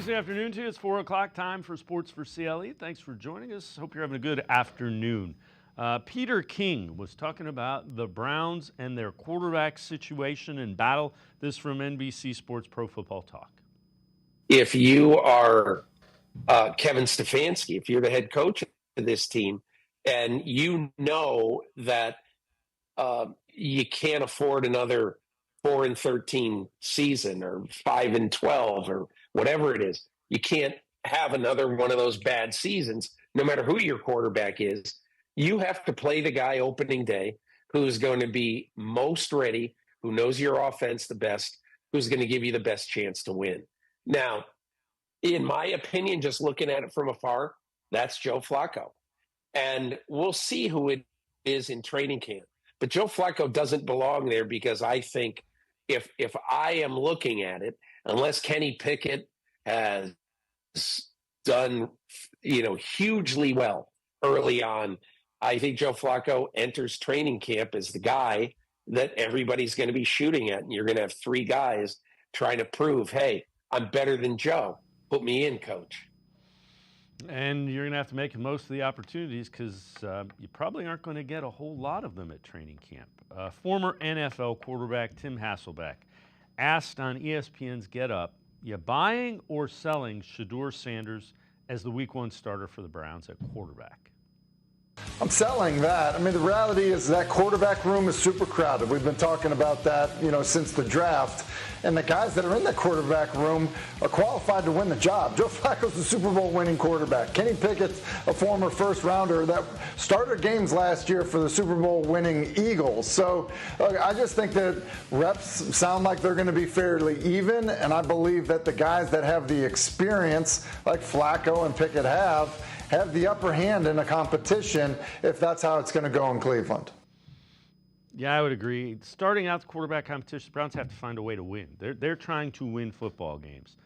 Thursday afternoon to you. It's 4 o'clock time for Sports4CLE. Thanks for joining us. Hope you're having a good afternoon. Peter King was talking about the Browns and their quarterback situation and battle. This from NBC Sports Pro Football Talk. If you are Kevin Stefanski, if you're the head coach of this team, and you know that you can't afford another 4-13 season or 5-12 or whatever it is, you can't have another one of those bad seasons, no matter who your quarterback is. You have to play the guy opening day who's going to be most ready, who knows your offense the best, who's going to give you the best chance to win. Now, in my opinion, just looking at it from afar, that's Joe Flacco. And we'll see who it is in training camp. But Joe Flacco doesn't belong there, because I think if I am looking at it, unless Kenny Pickett has done, hugely well early on, I think Joe Flacco enters training camp as the guy that everybody's going to be shooting at. And you're going to have three guys trying to prove, hey, I'm better than Joe. Put me in, coach. And you're going to have to make the most of the opportunities, because you probably aren't going to get a whole lot of them at training camp. Former NFL quarterback Tim Hasselbeck asked on ESPN's Get Up, you buying or selling Shedeur Sanders as the Week 1 starter for the Browns at quarterback? I'm selling that. I mean, the reality is that quarterback room is super crowded. We've been talking about that, since the draft. And the guys that are in that quarterback room are qualified to win the job. Joe Flacco's a Super Bowl winning quarterback. Kenny Pickett's a former first rounder that started games last year for the Super Bowl winning Eagles. So I just think that reps sound like they're going to be fairly even. And I believe that the guys that have the experience, like Flacco and Pickett have the upper hand in a competition, if that's how it's going to go in Cleveland. Yeah, I would agree. Starting out the quarterback competition, the Browns have to find a way to win. They're trying to win football games.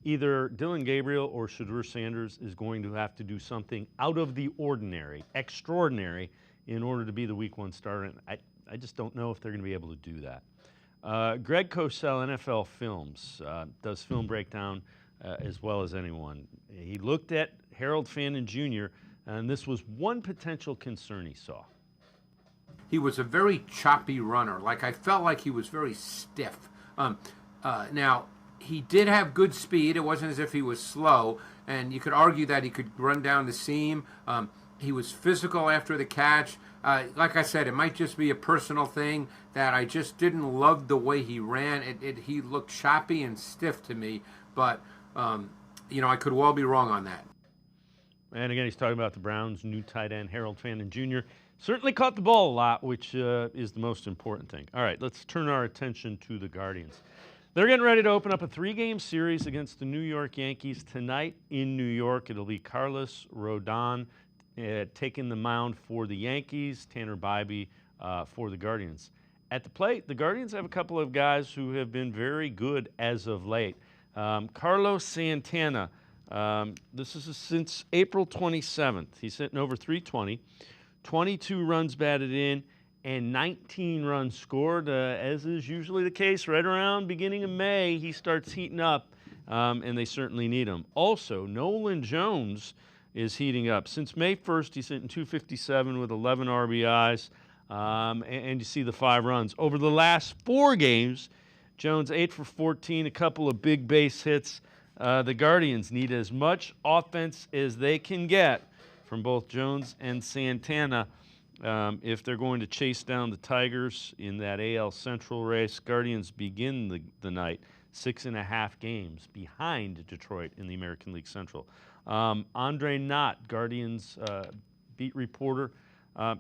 Either Dylan Gabriel or Shedeur Sanders is going to have to do something out of the ordinary, extraordinary, in order to be the Week 1 starter. And I just don't know if they're going to be able to do that. Greg Cosell, NFL Films, does film breakdown as well as anyone. He looked at Harold Fannin Jr., and this was one potential concern he saw. He was a very choppy runner. I felt like he was very stiff. Now, he did have good speed. It wasn't as if he was slow, and you could argue that he could run down the seam. He was physical after the catch. Like I said, it might just be a personal thing that I just didn't love the way he ran. He looked choppy and stiff to me, but I could well be wrong on that. And again, he's talking about the Browns' new tight end, Harold Fannin Jr. Certainly caught the ball a lot, which is the most important thing. All right, let's turn our attention to the Guardians. They're getting ready to open up a 3-game series against the New York Yankees tonight in New York. It'll be Carlos Rodon taking the mound for the Yankees, Tanner Bybee for the Guardians. At the plate, the Guardians have a couple of guys who have been very good as of late. Carlos Santana, this is since April 27th. He's hitting over 320, 22 runs batted in, and 19 runs scored. As is usually the case, right around beginning of May, he starts heating up, and they certainly need him. Also, Nolan Jones is heating up. Since May 1st, he's hitting 257 with 11 RBIs, and you see the 5 runs. Over the last 4 games, Jones 8 for 14, a couple of big base hits. The Guardians need as much offense as they can get from both Jones and Santana if they're going to chase down the Tigers in that AL Central race. Guardians begin the night 6.5 games behind Detroit in the American League Central. Andre Knott, Guardians beat reporter,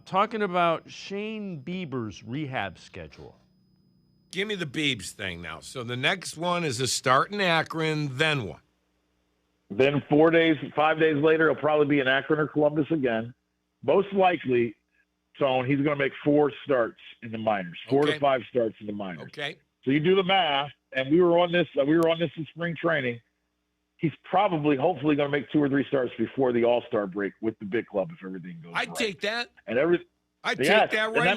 talking about Shane Bieber's rehab schedule. Give me the Biebs thing now. So the next one is a start in Akron, then what? Then 5 days later, he'll probably be in Akron or Columbus again. Most likely, Tone, he's going to make 4 starts in the minors, 4 to 5 starts in the minors. Okay. So you do the math, and we were on this in spring training. He's probably, hopefully, going to make 2 or 3 starts before the All-Star break with the big club if everything goes right. I'd take that. And I'd take that right now.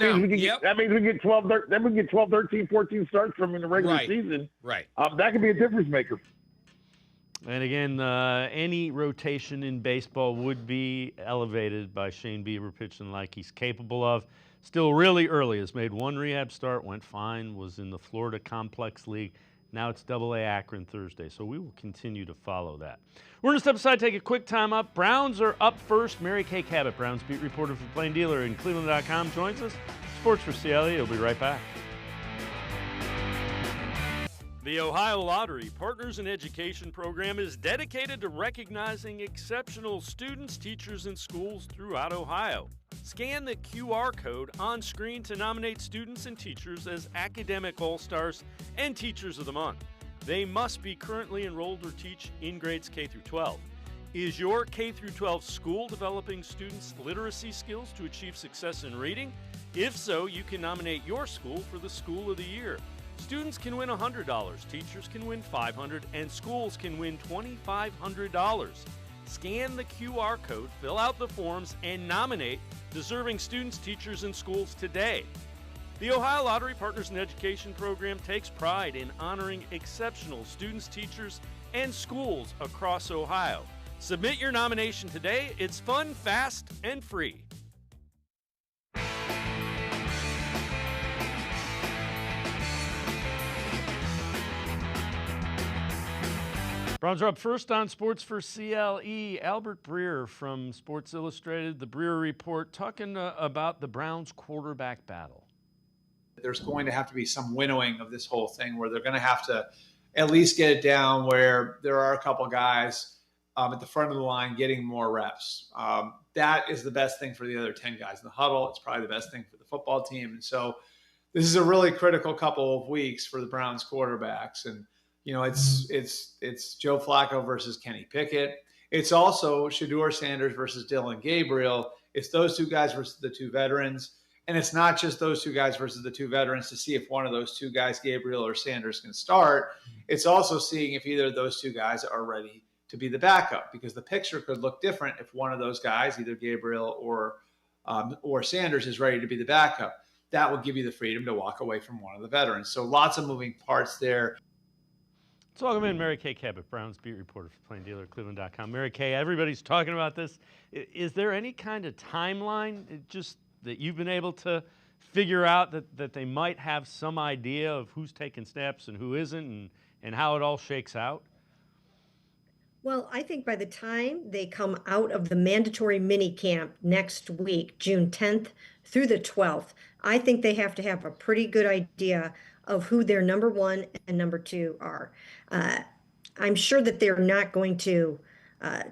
That means we get 12, 13, 14 starts from him in the regular season. Right. That could be a difference maker. And again, any rotation in baseball would be elevated by Shane Bieber pitching like he's capable of. Still really early. Has made one rehab start, went fine, was in the Florida Complex League. Now it's AA Akron Thursday, so we will continue to follow that. We're going to step aside, take a quick time up. Browns are up first. Mary Kay Cabot, Browns beat reporter for Plain Dealer in cleveland.com, joins us. Sports4CLE, we'll be right back. The Ohio Lottery Partners in Education program is dedicated to recognizing exceptional students, teachers, and schools throughout Ohio. Scan the QR code on screen to nominate students and teachers as Academic All-Stars and Teachers of the Month. They must be currently enrolled or teach in grades K through 12. Is your K through 12 school developing students' literacy skills to achieve success in reading? If so, you can nominate your school for the School of the Year. Students can win $100, teachers can win $500, and schools can win $2,500. Scan the QR code, fill out the forms, and nominate deserving students, teachers, and schools today. The Ohio Lottery Partners in Education program takes pride in honoring exceptional students, teachers, and schools across Ohio. Submit your nomination today. It's fun, fast, and free. Browns are up first on Sports4CLE. Albert Breer from Sports Illustrated, the Breer Report, talking about the Browns quarterback battle. There's going to have to be some winnowing of this whole thing where they're going to have to at least get it down where there are a couple guys at the front of the line getting more reps. That is the best thing for the other 10 guys in the huddle. It's probably the best thing for the football team. And so this is a really critical couple of weeks for the Browns quarterbacks. And you know, it's Joe Flacco versus Kenny Pickett. It's also Shedeur Sanders versus Dillon Gabriel. It's those two guys versus the two veterans. And it's not just those two guys versus the two veterans to see if one of those two guys, Gabriel or Sanders, can start. It's also seeing if either of those two guys are ready to be the backup, because the picture could look different if one of those guys, either Gabriel or Sanders, is ready to be the backup. That will give you the freedom to walk away from one of the veterans. So lots of moving parts there. Let's welcome in Mary Kay Cabot, Browns beat reporter for Plain Dealer, cleveland.com. Mary Kay, everybody's talking about this. Is there any kind of timeline just that you've been able to figure out that they might have some idea of who's taking snaps and who isn't and how it all shakes out? Well, I think by the time they come out of the mandatory mini camp next week, June 10th through the 12th, I think they have to have a pretty good idea of who their number one and number two are. I'm sure that they're not going to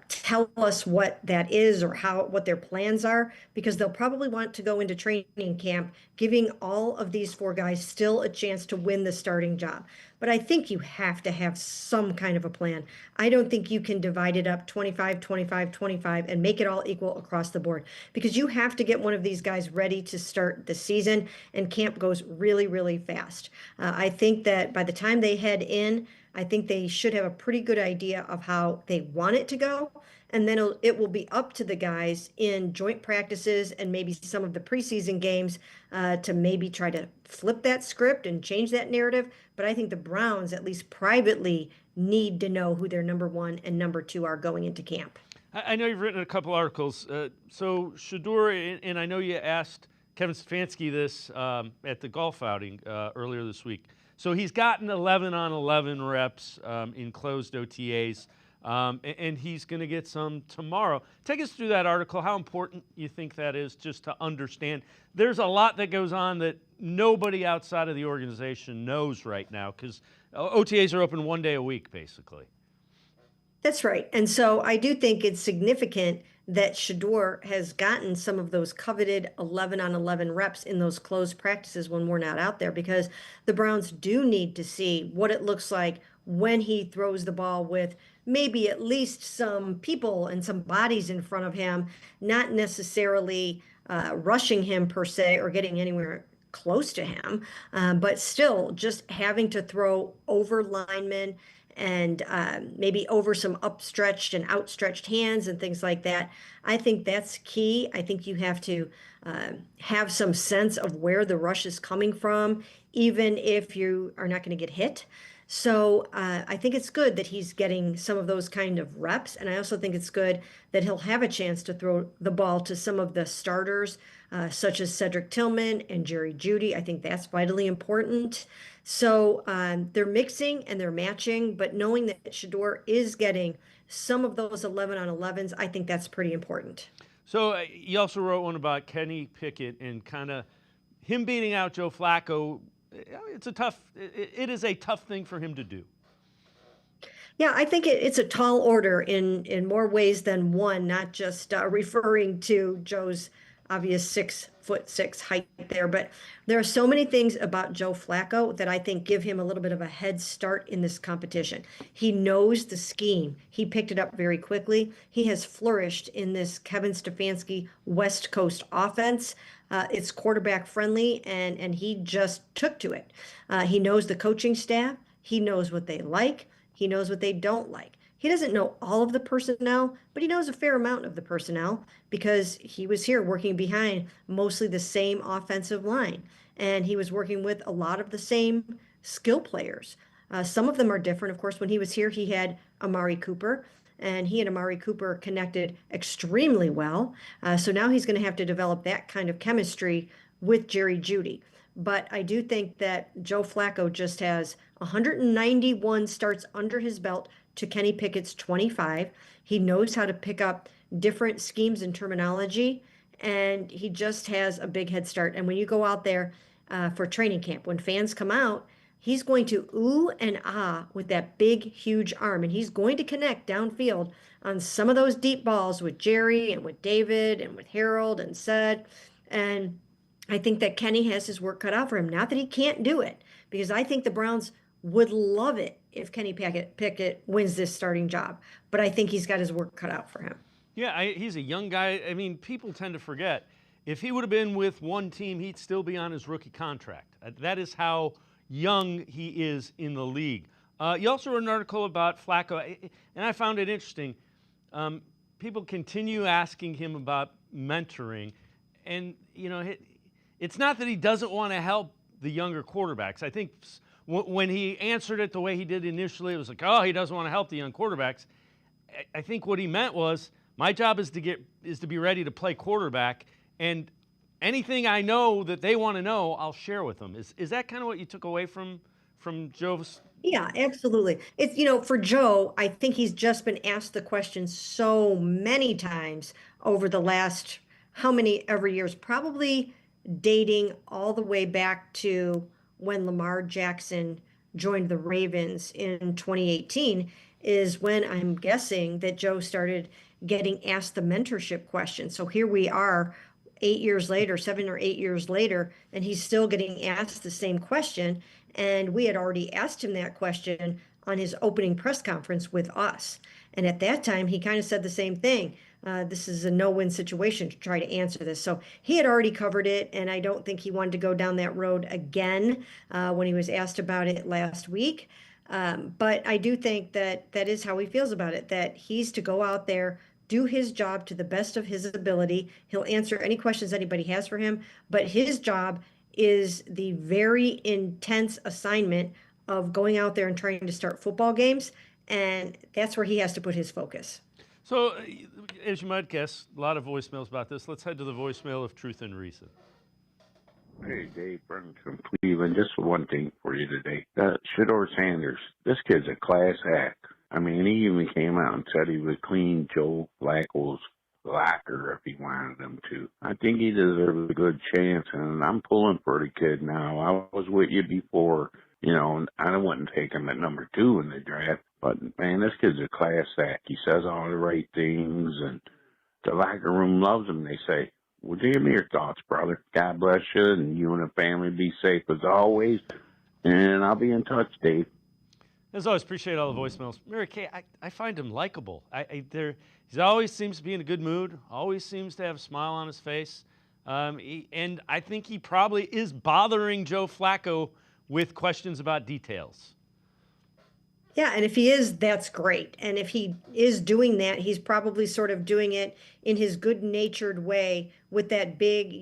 tell us what that is or what their plans are, because they'll probably want to go into training camp giving all of these four guys still a chance to win the starting job. But I think you have to have some kind of a plan. I don't think you can divide it up 25, 25, 25 and make it all equal across the board, because you have to get one of these guys ready to start the season, and camp goes really, really fast. I think that by the time they head in, I think they should have a pretty good idea of how they want it to go. And then it will be up to the guys in joint practices and maybe some of the preseason games to maybe try to flip that script and change that narrative. But I think the Browns, at least privately, need to know who their number one and number two are going into camp. I know you've written a couple articles. So Shedeur, and I know you asked Kevin Stefanski this at the golf outing earlier this week. So he's gotten 11 on 11 reps in closed OTAs, and he's going to get some tomorrow. Take us through that article, how important you think that is, just to understand. There's a lot that goes on that nobody outside of the organization knows right now, because OTAs are open one day a week, basically. That's right. And so I do think it's significant that Shedeur has gotten some of those coveted 11 on 11 reps in those closed practices when we're not out there, because the Browns do need to see what it looks like when he throws the ball with maybe at least some people and some bodies in front of him, not necessarily rushing him per se or getting anywhere close to him, but still just having to throw over linemen and maybe over some upstretched and outstretched hands and things like that. I think that's key. I think you have to have some sense of where the rush is coming from, even if you are not going to get hit. So I think it's good that he's getting some of those kind of reps. And I also think it's good that he'll have a chance to throw the ball to some of the starters, such as Cedric Tillman and Jerry Jeudy. I think that's vitally important. So they're mixing and they're matching, but knowing that Shador is getting some of those 11 on 11s, I think that's pretty important. So you also wrote one about Kenny Pickett and kind of him beating out Joe Flacco. It is a tough thing for him to do. Yeah, I think it's a tall order in more ways than one, not just referring to Joe's obvious 6'6" height there, but there are so many things about Joe Flacco that I think give him a little bit of a head start in this competition. He knows the scheme. He picked it up very quickly. He has flourished in this Kevin Stefanski West Coast offense. It's quarterback friendly, and he just took to it. He knows the coaching staff. He knows what they like. He knows what they don't like. He doesn't know all of the personnel, but he knows a fair amount of the personnel because he was here working behind mostly the same offensive line. And he was working with a lot of the same skill players. Some of them are different. Of course, when he was here, he had Amari Cooper, and he and Amari Cooper connected extremely well. So now he's going to have to develop that kind of chemistry with Jerry Jeudy. But I do think that Joe Flacco just has 191 starts under his belt to Kenny Pickett's 25. He knows how to pick up different schemes and terminology, and he just has a big head start. And when you go out there for training camp, when fans come out, he's going to ooh and ah with that big, huge arm, and he's going to connect downfield on some of those deep balls with Jerry and with David and with Harold and Sed. And I think that Kenny has his work cut out for him. Not that he can't do it, because I think the Browns would love it if Kenny Pickett wins this starting job. But I think he's got his work cut out for him. Yeah, he's a young guy. I mean, people tend to forget. If he would have been with one team, he'd still be on his rookie contract. That is how young he is in the league. You also wrote an article about Flacco, and I found it interesting. People continue asking him about mentoring, and, you know, it's not that he doesn't want to help the younger quarterbacks. I think when he answered it the way he did initially, it was like, oh, he doesn't want to help the young quarterbacks. I think what he meant was, my job is to be ready to play quarterback, and anything I know that they want to know, I'll share with them. Is that kind of what you took away from Joe's? Yeah, absolutely. It's, you know, for Joe, I think he's just been asked the question so many times over the last how many ever years, probably dating all the way back to when Lamar Jackson joined the Ravens in 2018, is when I'm guessing that Joe started getting asked the mentorship question. So here we are 8 years later, 7 or 8 years later, and he's still getting asked the same question. And we had already asked him that question on his opening press conference with us. And at that time, he kind of said the same thing. This is a no-win situation to try to answer this. So he had already covered it, and I don't think he wanted to go down that road again when he was asked about it last week. But I do think that that is how he feels about it, that he's to go out there, do his job to the best of his ability. He'll answer any questions anybody has for him, but his job is the very intense assignment of going out there and trying to start football games, and that's where he has to put his focus. So, as you might guess, a lot of voicemails about this. Let's head to the voicemail of Truth and Reason. Hey, Dave Burton from Cleveland. Just one thing for you today. Shador Sanders, this kid's a class act. I mean, he even came out and said he would clean Joe Flacco's locker if he wanted him to. I think he deserves a good chance, and I'm pulling for the kid now. I was with you before. You know, I wouldn't take him at number 2 in the draft. But, man, this kid's a class act. He says all the right things, and the locker room loves him, they say. Well, give me your thoughts, brother. God bless you, and you and the family be safe as always. And I'll be in touch, Dave. As always, appreciate all the voicemails. Mary Kay, I find him likable. He always seems to be in a good mood, always seems to have a smile on his face. And I think he probably is bothering Joe Flacco with questions about details. Yeah, and if he is, that's great. And if he is doing that, he's probably sort of doing it in his good-natured way with that big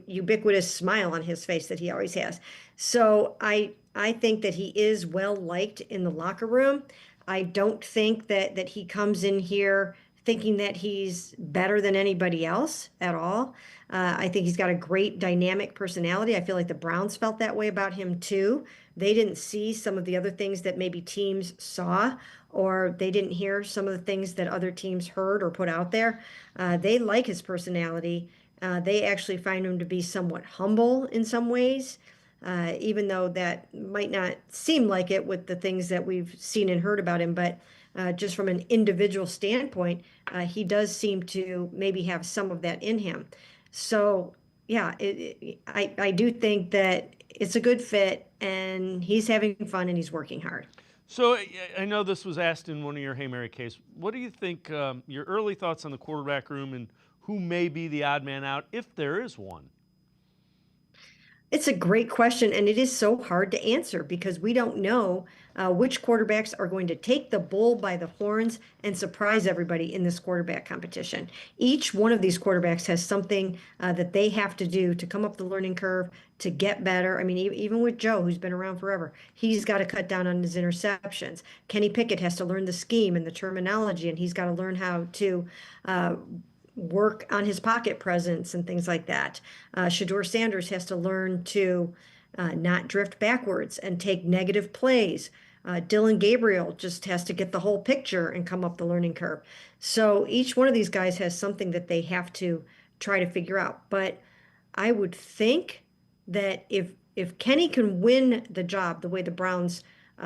ubiquitous smile on his face that he always has. So I think that he is well liked in the locker room. I don't think that he comes in here thinking that he's better than anybody else at all. I think he's got a great dynamic personality. I feel like the Browns felt that way about him too. They didn't see some of the other things that maybe teams saw, or they didn't hear some of the things that other teams heard or put out there. They like his personality. They actually find him to be somewhat humble in some ways, even though that might not seem like it with the things that we've seen and heard about him. But just from an individual standpoint, he does seem to maybe have some of that in him. So, yeah, I do think that it's a good fit, and he's having fun and he's working hard. So I know this was asked in one of your Hey Mary Kays. What do you think, your early thoughts on the quarterback room and who may be the odd man out, if there is one? It's a great question, and it is so hard to answer because we don't know which quarterbacks are going to take the bull by the horns and surprise everybody in this quarterback competition. Each one of these quarterbacks has something that they have to do to come up the learning curve, to get better. I mean, even with Joe, who's been around forever, he's got to cut down on his interceptions. Kenny Pickett has to learn the scheme and the terminology, and he's got to learn how to work on his pocket presence and things like that. Shedeur Sanders has to learn to not drift backwards and take negative plays. Dylan Gabriel just has to get the whole picture and come up the learning curve. So each one of these guys has something that they have to try to figure out. But I would think that if Kenny can win the job the way the Browns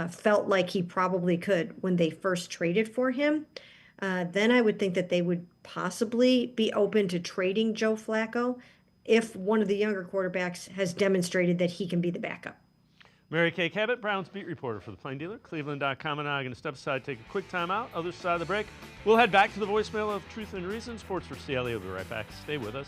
felt like he probably could when they first traded for him, then I would think that they would possibly be open to trading Joe Flacco if one of the younger quarterbacks has demonstrated that he can be the backup. Mary Kay Cabot, Browns beat reporter for the Plain Dealer, cleveland.com, and I are going to step aside, take a quick time out. Other side of the break, we'll head back to the voicemail of Truth and Reason. Sports4CLE will be right back. Stay with us.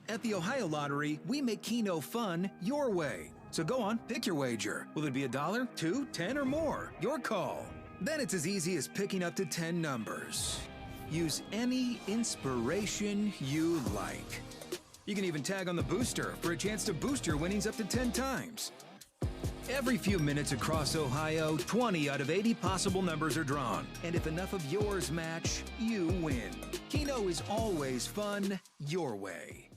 At the Ohio Lottery, we make Keno fun your way. So go on, pick your wager. Will it be $1, $2, $10, or more? Your call. Then it's as easy as picking up to 10 numbers. Use any inspiration you like. You can even tag on the booster for a chance to boost your winnings up to 10 times. Every few minutes across Ohio, 20 out of 80 possible numbers are drawn. And if enough of yours match, you win. Keno is always fun your way.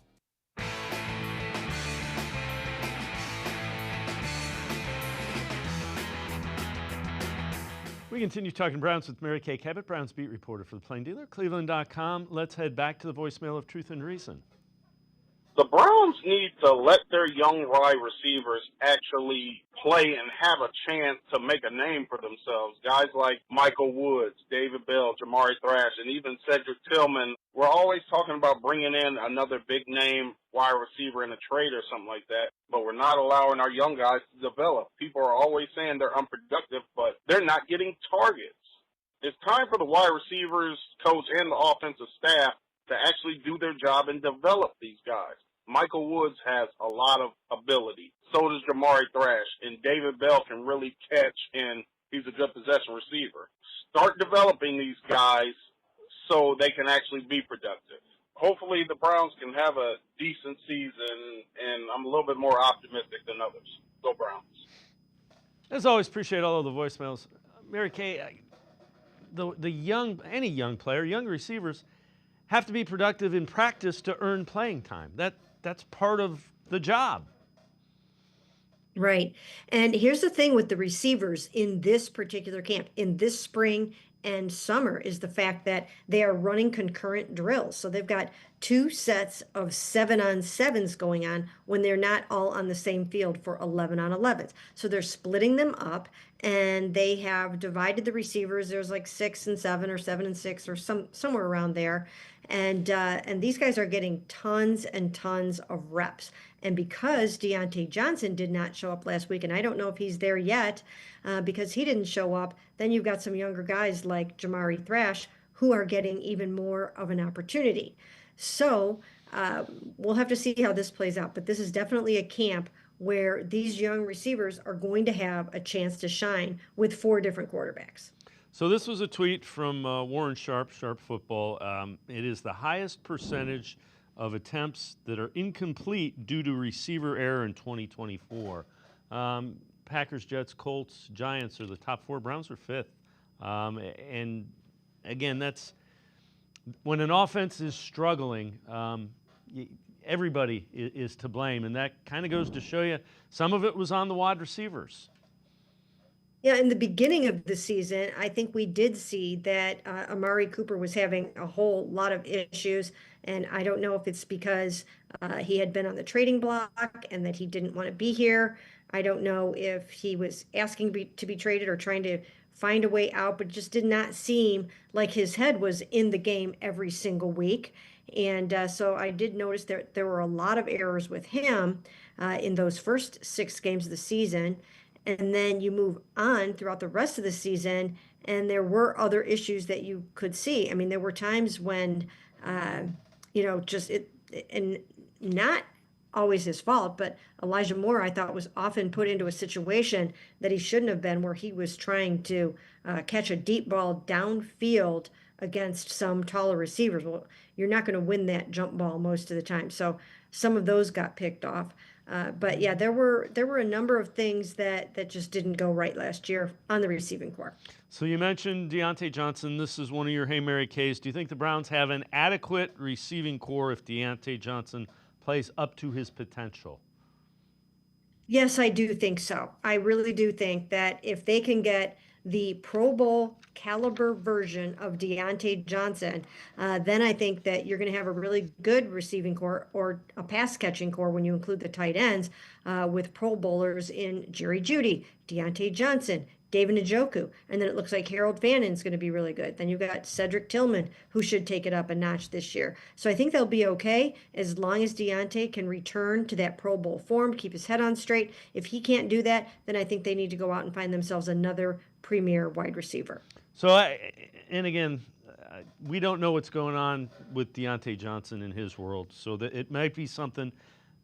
We continue talking Browns with Mary Kay Cabot, Browns beat reporter for the Plain Dealer, cleveland.com. Let's head back to the voicemail of Truth and Reason. The Browns need to let their young wide receivers actually play and have a chance to make a name for themselves. Guys like Michael Woods, David Bell, Jamari Thrash, and even Cedric Tillman. We're always talking about bringing in another big name wide receiver in a trade or something like that, but we're not allowing our young guys to develop. People are always saying they're unproductive, but they're not getting targets. It's time for the wide receivers, coach, and the offensive staff to actually do their job and develop these guys. Michael Woods has a lot of ability. So does Jamari Thrash, and David Bell can really catch, and he's a good possession receiver. Start developing these guys so they can actually be productive. Hopefully the Browns can have a decent season, and I'm a little bit more optimistic than others. Go Browns. As always, appreciate all of the voicemails. Mary Kay, any young player, young receivers, have to be productive in practice to earn playing time. That's part of the job. Right. And here's the thing with the receivers in this particular camp, in this spring and summer, is the fact that they are running concurrent drills. So they've got 2 sets of 7-on-7s going on when they're not all on the same field for 11-on-11s. So they're splitting them up, and they have divided the receivers. There's like 6 and 7 or 7 and 6 or somewhere around there. And these guys are getting tons and tons of reps. And because Deontay Johnson did not show up last week, and I don't know if he's there yet because he didn't show up, then you've got some younger guys like Jamari Thrash who are getting even more of an opportunity. So we'll have to see how this plays out. But this is definitely a camp where these young receivers are going to have a chance to shine with 4 different quarterbacks. So this was a tweet from Warren Sharp, Sharp Football. It is the highest percentage of attempts that are incomplete due to receiver error in 2024. Packers, Jets, Colts, Giants are the top 4. Browns are 5th. And again, that's when an offense is struggling, everybody is to blame. And that kind of goes to show you some of it was on the wide receivers. Yeah, in the beginning of the season, I think we did see that Amari Cooper was having a whole lot of issues. And I don't know if it's because he had been on the trading block and that he didn't want to be here. I don't know if he was asking to be traded or trying to find a way out, but it just did not seem like his head was in the game every single week. And so I did notice that there were a lot of errors with him in those first 6 games of the season. And then you move on throughout the rest of the season, and there were other issues that you could see. I mean, there were times when, and not always his fault, but Elijah Moore, I thought, was often put into a situation that he shouldn't have been, where he was trying to catch a deep ball downfield against some taller receivers. Well, you're not going to win that jump ball most of the time. So some of those got picked off. But yeah, there were a number of things that just didn't go right last year on the receiving corps. So you mentioned Deontay Johnson. This is one of your Hey Mary Kays. Do you think the Browns have an adequate receiving corps if Deontay Johnson plays up to his potential? Yes, I do think so. I really do think that if they can get the Pro Bowl caliber version of Deontay Johnson, then I think that you're going to have a really good receiving corps, or a pass catching corps when you include the tight ends, with Pro Bowlers in Jerry Jeudy, Deontay Johnson, David Njoku, and then it looks like Harold Fannon's going to be really good. Then you've got Cedric Tillman, who should take it up a notch this year. So I think they'll be okay as long as Deontay can return to that Pro Bowl form, keep his head on straight. If he can't do that, then I think they need to go out and find themselves another premier wide receiver. So, we don't know what's going on with Deontay Johnson in his world, so that it might be something.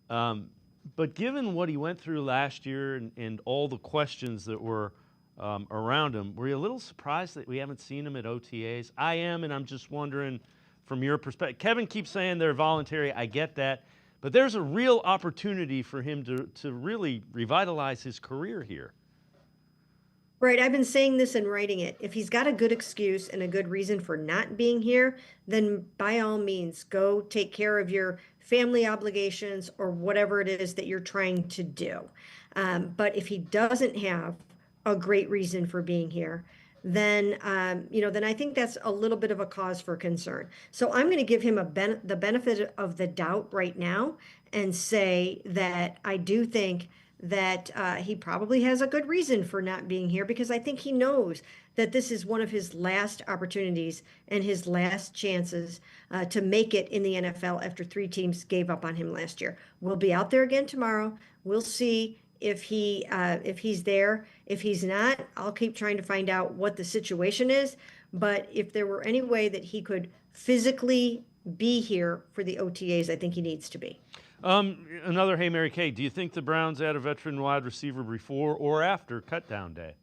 But given what he went through last year and all the questions that were around him, were you a little surprised that we haven't seen him at OTAs? I am, and I'm just wondering from your perspective. Kevin keeps saying they're voluntary. I get that. But there's a real opportunity for him to really revitalize his career here. Right. I've been saying this and writing it. If he's got a good excuse and a good reason for not being here, then by all means, go take care of your family obligations or whatever it is that you're trying to do. But if he doesn't have a great reason for being here, then then I think that's a little bit of a cause for concern. So I'm going to give him the benefit of the doubt right now and say that I do think that he probably has a good reason for not being here, because I think he knows that this is one of his last opportunities and his last chances to make it in the NFL after 3 teams gave up on him last year. We'll be out there again tomorrow. We'll see if he's there. If he's not, I'll keep trying to find out what the situation is. But if there were any way that he could physically be here for the OTAs, I think he needs to be. Another Hey Mary Kay. Do you think the Browns add a veteran wide receiver before or after cutdown day?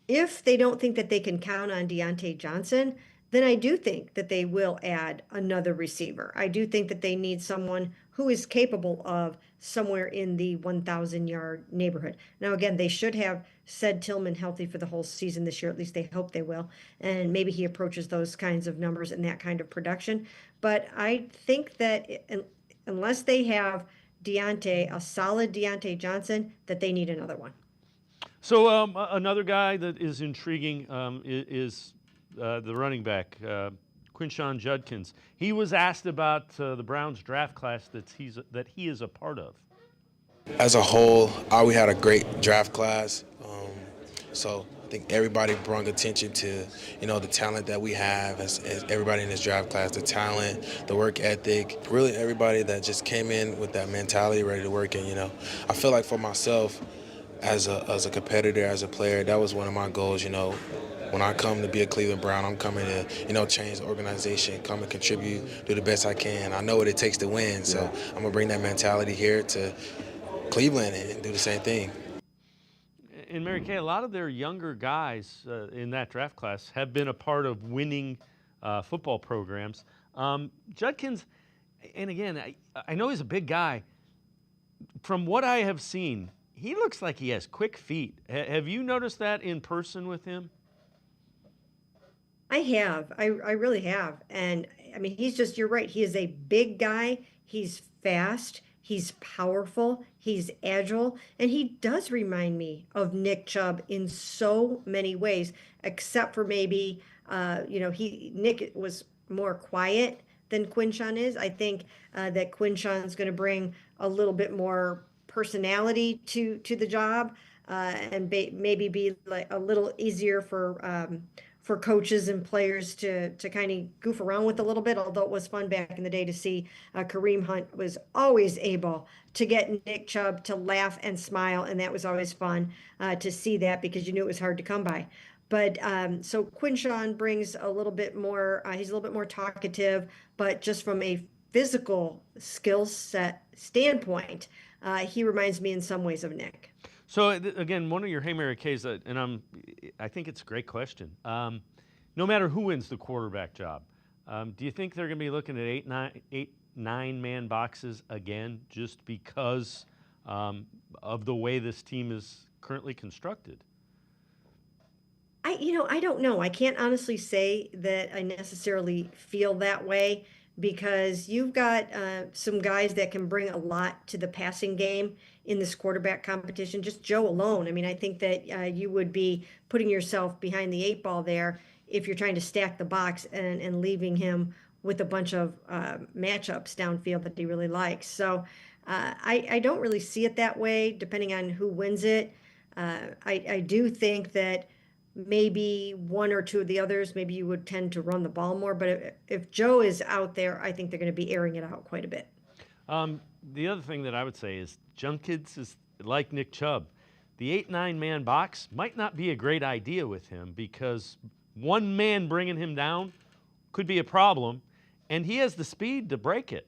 If they don't think that they can count on Deontay Johnson, then I do think that they will add another receiver. I do think that they need someone who is capable of somewhere in the 1,000-yard neighborhood. Now, again, they should have said Tillman healthy for the whole season this year. At least they hope they will. And maybe he approaches those kinds of numbers and that kind of production. But I think that unless they have a solid Deontay Johnson, that they need another one. So another guy that is intriguing is the running back, Quinshon Judkins. He was asked about the Browns draft class that he is a part of. As a whole, we had a great draft class. So I think everybody brought attention to, the talent that we have as everybody in this draft class, the talent, the work ethic, really everybody that just came in with that mentality ready to work. And, I feel like for myself, as a competitor, as a player, that was one of my goals, when I come to be a Cleveland Brown, I'm coming to, change the organization, come and contribute, do the best I can. I know what it takes to win, so I'm going to bring that mentality here to Cleveland and do the same thing. And Mary Kay, a lot of their younger guys in that draft class have been a part of winning football programs. Judkins, and again, I know he's a big guy. From what I have seen, he looks like he has quick feet. Have you noticed that in person with him? I have. I really have. And I mean, you're right. He is a big guy. He's fast. He's powerful. He's agile. And he does remind me of Nick Chubb in so many ways, except for maybe, Nick was more quiet than Quinshon is. I think that Quinshon's going to bring a little bit more personality to the job and maybe be like a little easier for coaches and players to kind of goof around with a little bit, although it was fun back in the day to see Kareem Hunt was always able to get Nick Chubb to laugh and smile, and that was always fun to see that because you knew it was hard to come by. But so Quinshon brings a little bit more, he's a little bit more talkative, but just from a physical skill set standpoint, he reminds me in some ways of Nick. So again, one of your Hey Mary Kays, and I think it's a great question. No matter who wins the quarterback job, do you think they're going to be looking at 8, 9-man boxes again, just because of the way this team is currently constructed? I don't know. I can't honestly say that I necessarily feel that way because you've got some guys that can bring a lot to the passing game in this quarterback competition. Just Joe alone. I mean, I think that you would be putting yourself behind the 8 ball there if you're trying to stack the box and leaving him with a bunch of matchups downfield that he really likes. So I don't really see it that way, depending on who wins it. I do think that maybe one or two of the others, maybe you would tend to run the ball more. But if Joe is out there, I think they're going to be airing it out quite a bit. The other thing that I would say is Judkins is like Nick Chubb. The 8, 9-man box might not be a great idea with him because one man bringing him down could be a problem, and he has the speed to break it.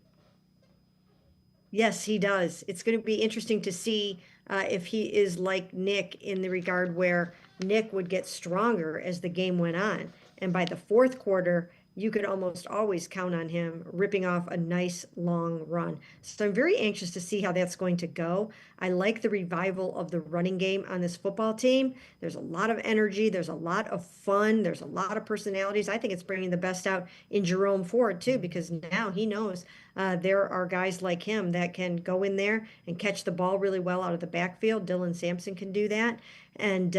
Yes, he does. It's going to be interesting to see if he is like Nick in the regard where Nick would get stronger as the game went on. And by the fourth quarter, you could almost always count on him ripping off a nice long run. So I'm very anxious to see how that's going to go. I like the revival of the running game on this football team. There's a lot of energy. There's a lot of fun. There's a lot of personalities. I think it's bringing the best out in Jerome Ford, too, because now he knows there are guys like him that can go in there and catch the ball really well out of the backfield. Dylan Sampson can do that. And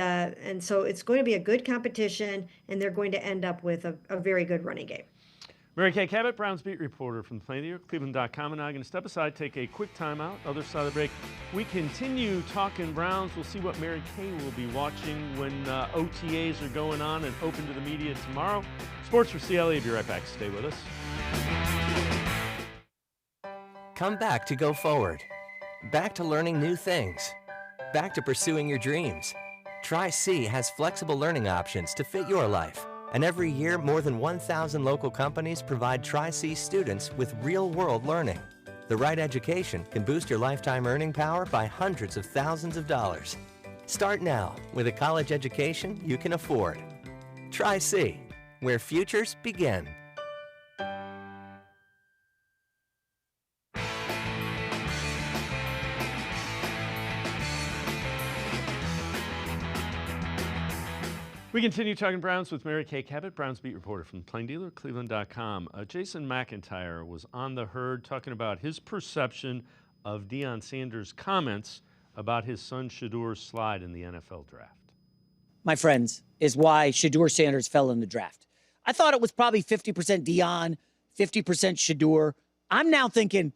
so it's going to be a good competition, and they're going to end up with a very good running game. Mary Kay Cabot, Browns beat reporter from cleveland.com, and I'm going to step aside, take a quick timeout. Other side of the break, we continue talking Browns. We'll see what Mary Kay will be watching when OTAs are going on and open to the media tomorrow. Sports4CLE, be right back. Stay with us. Come back to go forward. Back to learning new things. Back to pursuing your dreams. Tri-C has flexible learning options to fit your life. And every year, more than 1,000 local companies provide Tri-C students with real-world learning. The right education can boost your lifetime earning power by hundreds of thousands of dollars. Start now with a college education you can afford. Tri-C, where futures begin. We continue talking Browns with Mary Kay Cabot, Browns beat reporter from Plain Dealer, cleveland.com. Jason McIntyre was on the herd talking about his perception of Deion Sanders' comments about his son Shedur's slide in the NFL draft. My friends, is why Shedeur Sanders fell in the draft. I thought it was probably 50% Deion, 50% Shedeur. I'm now thinking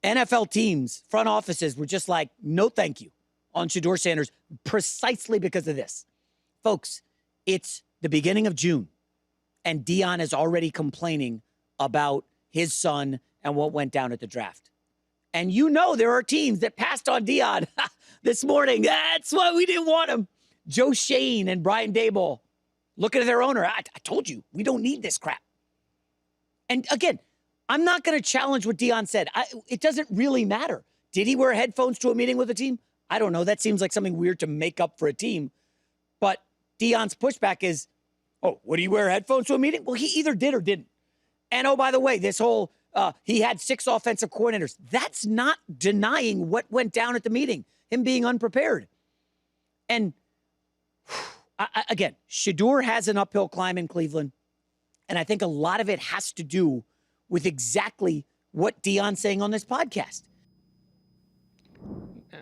NFL teams, front offices were just like, no thank you on Shedeur Sanders precisely because of this. Folks, it's the beginning of June, and Deion is already complaining about his son and what went down at the draft. And you know there are teams that passed on Deion this morning. That's why we didn't want him. Joe Shane and Brian Daboll looking at their owner. I told you, we don't need this crap. And again, I'm not going to challenge what Deion said. It doesn't really matter. Did he wear headphones to a meeting with a team? I don't know. That seems like something weird to make up for a team. But Deion's pushback is, oh, would he wear headphones to a meeting? Well, he either did or didn't. And oh, by the way, this whole, he had 6 offensive coordinators. That's not denying what went down at the meeting, him being unprepared. And again, Shedeur has an uphill climb in Cleveland. And I think a lot of it has to do with exactly what Deion's saying on this podcast.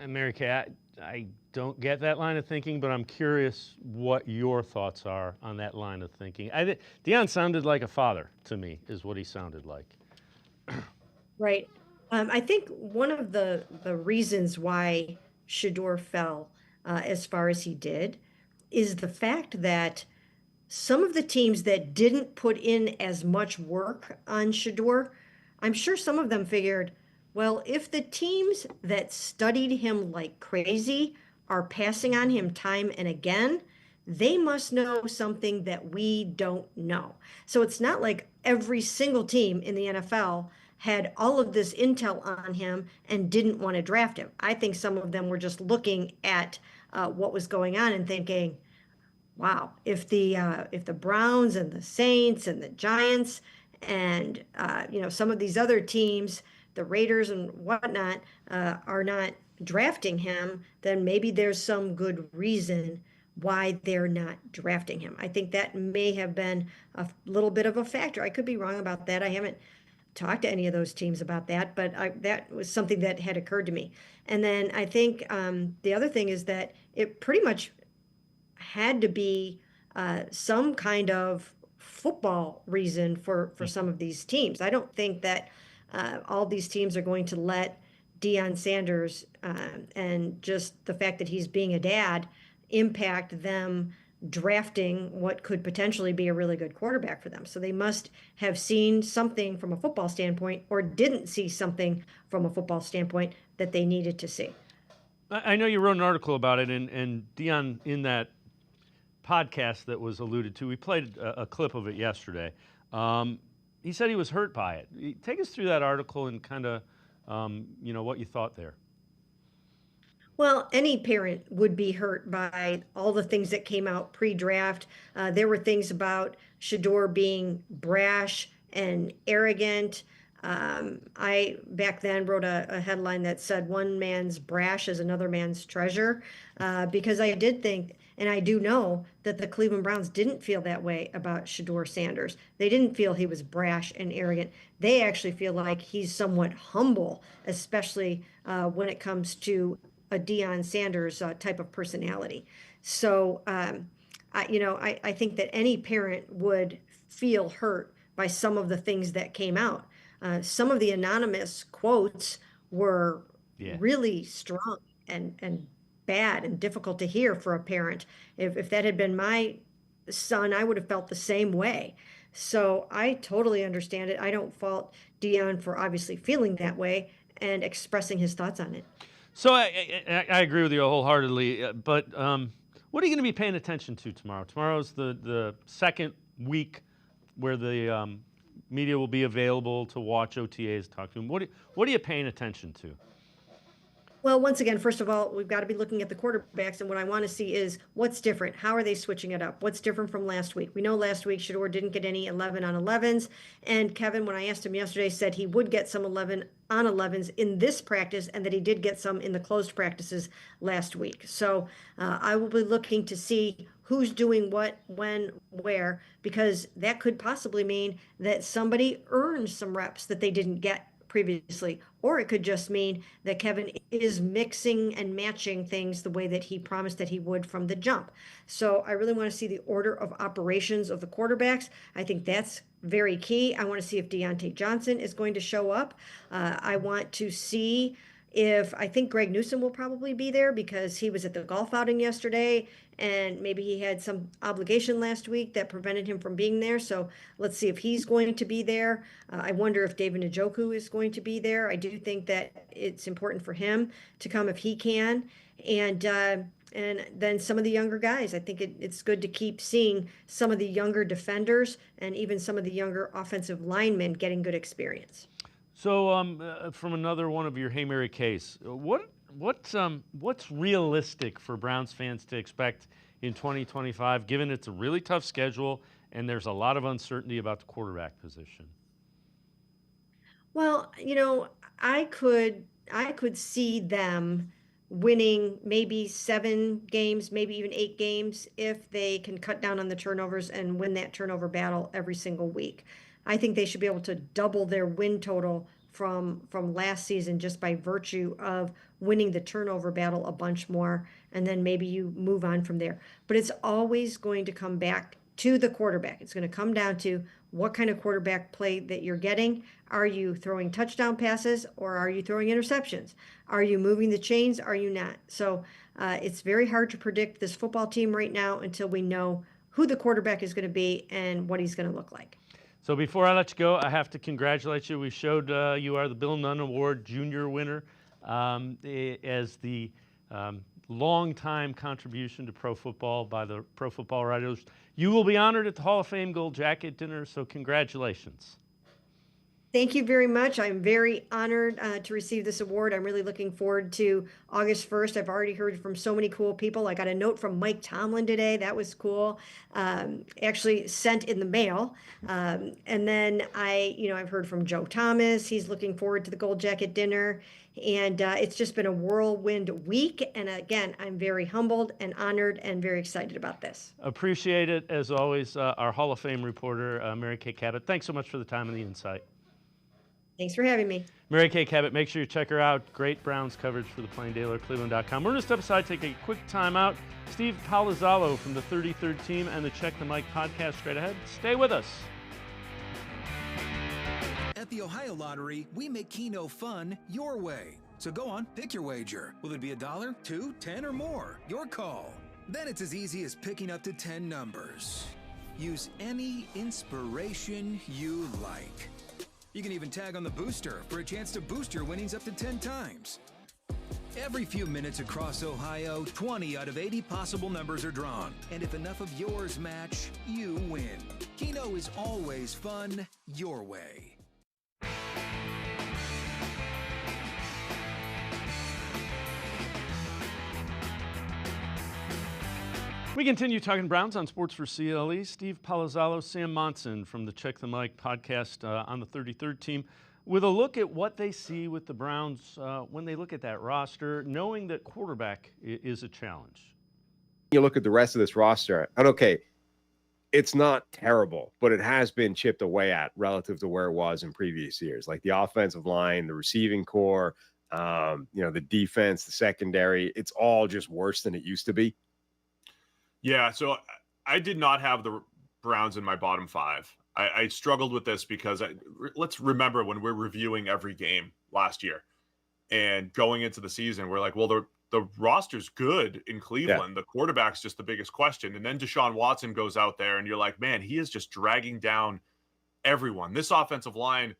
Mary Kay, I don't get that line of thinking, but I'm curious what your thoughts are on that line of thinking. Deion sounded like a father to me, is what he sounded like. Right. I think one of the reasons why Shedeur fell as far as he did is the fact that some of the teams that didn't put in as much work on Shedeur, I'm sure some of them figured, well, if the teams that studied him like crazy are passing on him time and again, they must know something that we don't know. So it's not like every single team in the NFL had all of this intel on him and didn't want to draft him. I think some of them were just looking at what was going on and thinking, wow, if the Browns and the Saints and the Giants and some of these other teams, the Raiders and whatnot, are not drafting him, then maybe there's some good reason why they're not drafting him. I think that may have been a little bit of a factor. I could be wrong about that. I haven't talked to any of those teams about that, but that was something that had occurred to me. And then I think the other thing is that it pretty much had to be some kind of football reason for some of these teams. I don't think that all these teams are going to let Deion Sanders and just the fact that he's being a dad impact them drafting what could potentially be a really good quarterback for them. So they must have seen something from a football standpoint or didn't see something from a football standpoint that they needed to see. I know you wrote an article about it, and Deion, in that podcast that was alluded to, we played a clip of it yesterday. He said he was hurt by it. Take us through that article and kind of, what you thought there. Well, any parent would be hurt by all the things that came out pre-draft. There were things about Shedeur being brash and arrogant. I back then wrote a headline that said one man's brash is another man's treasure, because I did think, and I do know, that the Cleveland Browns didn't feel that way about Shedeur Sanders. They didn't feel he was brash and arrogant. They actually feel like he's somewhat humble, especially when it comes to a Deion Sanders type of personality. So, I think that any parent would feel hurt by some of the things that came out. Some of the anonymous quotes were really strong and bad and difficult to hear for a parent. If that had been my son, I would have felt the same way. So I totally understand it. I don't fault Deion for obviously feeling that way and expressing his thoughts on it. So I agree with you wholeheartedly, but what are you going to be paying attention to tomorrow? Tomorrow's the second week where the media will be available to watch OTAs, talk to them. What are you paying attention to? Well, once again, first of all, we've got to be looking at the quarterbacks, and what I want to see is what's different. How are they switching it up? What's different from last week? We know last week Shedeur didn't get any 11 on 11s, and Kevin, when I asked him yesterday, said he would get some 11 on 11s in this practice, and that he did get some in the closed practices last week. So I will be looking to see who's doing what, when, where, because that could possibly mean that somebody earned some reps that they didn't get previously, or it could just mean that Kevin is mixing and matching things the way that he promised that he would from the jump. So I really want to see the order of operations of the quarterbacks. I think that's very key. I want to see if Deontay Johnson is going to show up. I want to see if, I think Greg Newsome will probably be there because he was at the golf outing yesterday and maybe he had some obligation last week that prevented him from being there. So let's see if he's going to be there. I wonder if David Njoku is going to be there. I do think that it's important for him to come if he can. And And then some of the younger guys, I think it's good to keep seeing some of the younger defenders and even some of the younger offensive linemen getting good experience. So, from another one of your Hey Mary case, what's realistic for Browns fans to expect in 2025, given it's a really tough schedule and there's a lot of uncertainty about the quarterback position? Well, I could see them winning maybe 7 games, maybe even 8 games if they can cut down on the turnovers and win that turnover battle every single week. I think they should be able to double their win total from last season just by virtue of winning the turnover battle a bunch more, and then maybe you move on from there. But it's always going to come back to the quarterback. It's going to come down to what kind of quarterback play that you're getting. Are you throwing touchdown passes or are you throwing interceptions? Are you moving the chains? Are you not? So it's very hard to predict this football team right now until we know who the quarterback is going to be and what he's going to look like. So before I let you go, I have to congratulate you. We showed you are the Bill Nunn Award Junior winner as the long-time contribution to pro football by the Pro Football Writers. You will be honored at the Hall of Fame Gold Jacket Dinner, so congratulations. Thank you very much. I'm very honored to receive this award. I'm really looking forward to August 1st. I've already heard from so many cool people. I got a note from Mike Tomlin today. That was cool. Actually sent in the mail. And then I've heard from Joe Thomas. He's looking forward to the Gold Jacket Dinner. And it's just been a whirlwind week. And again, I'm very humbled and honored and very excited about this. Appreciate it, as always, our Hall of Fame reporter, Mary Kay Cabot. Thanks so much for the time and the insight. Thanks for having me. Mary Kay Cabot, make sure you check her out. Great Browns coverage for the Plain Dealer, cleveland.com. We're going to step aside, take a quick time out. Steve Palazzolo from the 33rd Team and the Check the Mic podcast straight ahead. Stay with us. At the Ohio Lottery, we make Keno fun your way. So go on, pick your wager. Will it be $1, $2, $10, or more? Your call. Then it's as easy as picking up to 10 numbers. Use any inspiration you like. You can even tag on the booster for a chance to boost your winnings up to 10 times. Every few minutes across Ohio, 20 out of 80 possible numbers are drawn. And if enough of yours match, you win. Keno is always fun your way. We continue talking Browns on Sports4CLE. Steve Palazzolo, Sam Monson from the Check the Mic podcast on the 33rd Team with a look at what they see with the Browns when they look at that roster, knowing that quarterback is a challenge. You look at the rest of this roster, and okay, it's not terrible, but it has been chipped away at relative to where it was in previous years. Like the offensive line, the receiving core, the defense, the secondary, it's all just worse than it used to be. Yeah, so I did not have the Browns in my bottom five. I struggled with this because let's remember when we're reviewing every game last year and going into the season, we're like, well, the roster's good in Cleveland. Yeah. The quarterback's just the biggest question. And then Deshaun Watson goes out there and you're like, man, he is just dragging down everyone. This offensive line,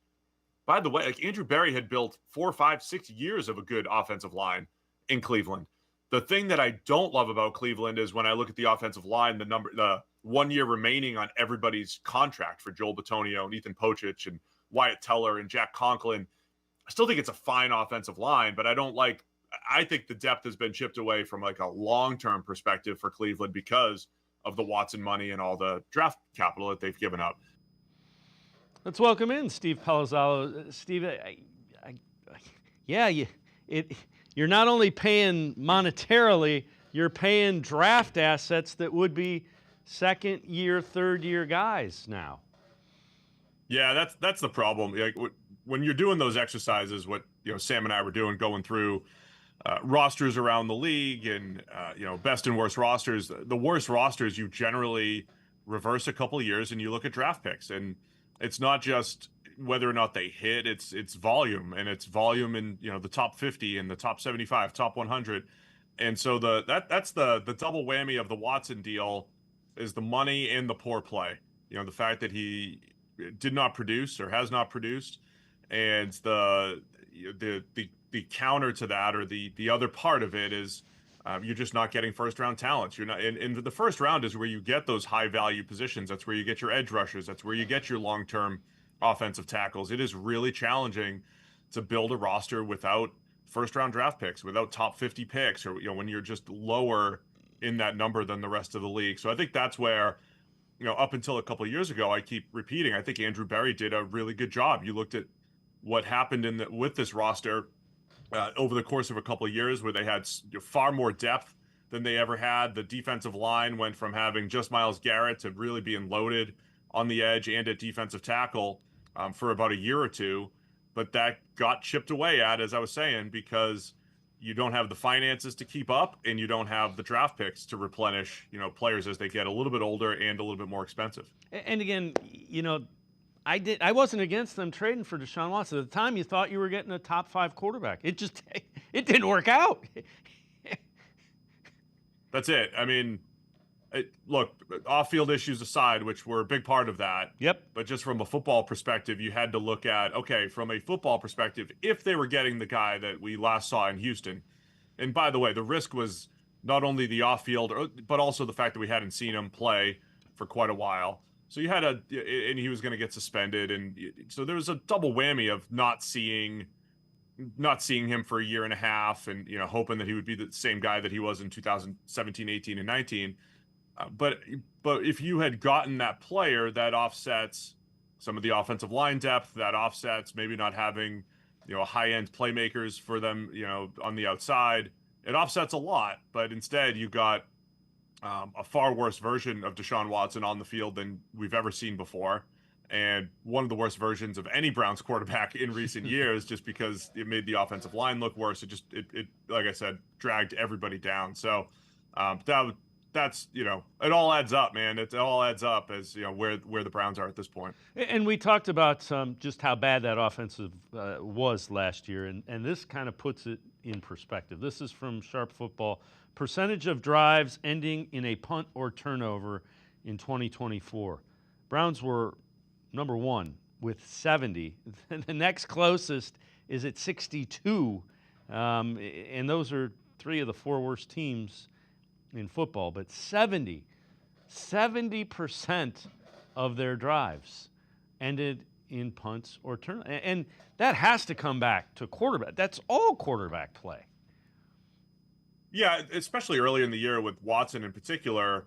by the way, like Andrew Berry had built 4, 5, 6 years of a good offensive line in Cleveland. The thing that I don't love about Cleveland is when I look at the offensive line, the 1 year remaining on everybody's contract for Joel Bitonio and Ethan Pocic and Wyatt Teller and Jack Conklin. I still think it's a fine offensive line, but I think the depth has been chipped away from like a long-term perspective for Cleveland because of the Watson money and all the draft capital that they've given up. Let's welcome in Steve Palazzolo. Steve, you're not only paying monetarily, you're paying draft assets that would be second-year, third-year guys now. Yeah, that's the problem. Like when you're doing those exercises, what Sam and I were doing, going through rosters around the league and best and worst rosters. The worst rosters, you generally reverse a couple of years and you look at draft picks, and it's not just whether or not they hit, it's volume, and it's volume in the top 50 and the top 75, top 100. And so that's the double whammy of the Watson deal is the money and the poor play. The fact that he did not produce or has not produced, and the counter to that, or the other part of it is You're just not getting first-round talents. You're not, and the first round is where you get those high-value positions. That's where you get your edge rushers. That's where you get your long-term offensive tackles. It is really challenging to build a roster without first-round draft picks, without top 50 picks, or when you're just lower in that number than the rest of the league. So I think that's where, up until a couple of years ago, I keep repeating, I think Andrew Berry did a really good job. You looked at what happened with this roster over the course of a couple of years, where they had far more depth than they ever had. The defensive line went from having just Myles Garrett to really being loaded on the edge and at defensive tackle for about a year or two. But that got chipped away at, as I was saying, because you don't have the finances to keep up, and you don't have the draft picks to replenish, players as they get a little bit older and a little bit more expensive. And again, I wasn't against them trading for Deshaun Watson. At the time, you thought you were getting a top 5 quarterback. It didn't work out. That's it. I mean, look, off-field issues aside, which were a big part of that. Yep. But just from a football perspective, you had to look at, okay, from a football perspective, if they were getting the guy that we last saw in Houston, and by the way, the risk was not only the off-field, but also the fact that we hadn't seen him play for quite a while. So you had and he was going to get suspended, and so there was a double whammy of not seeing him for a year and a half, and hoping that he would be the same guy that he was in 2017, 18, and 19. But if you had gotten that player, that offsets some of the offensive line depth. That offsets maybe not having high-end playmakers for them on the outside. It offsets a lot, but instead you got a far worse version of Deshaun Watson on the field than we've ever seen before, and one of the worst versions of any Browns quarterback in recent years, just because it made the offensive line look worse. It like I said, dragged everybody down. So that's it all adds up, man. It all adds up as where the Browns are at this point. And we talked about just how bad that offensive was last year, and this kind of puts it in perspective. This is from Sharp Football. Percentage of drives ending in a punt or turnover in 2024. Browns were number 1 with 70. The next closest is at 62, and those are 3 of the 4 worst teams in football. But 70% of their drives ended in punts or turnovers, and that has to come back to quarterback. That's all quarterback play. Yeah, especially early in the year with Watson in particular,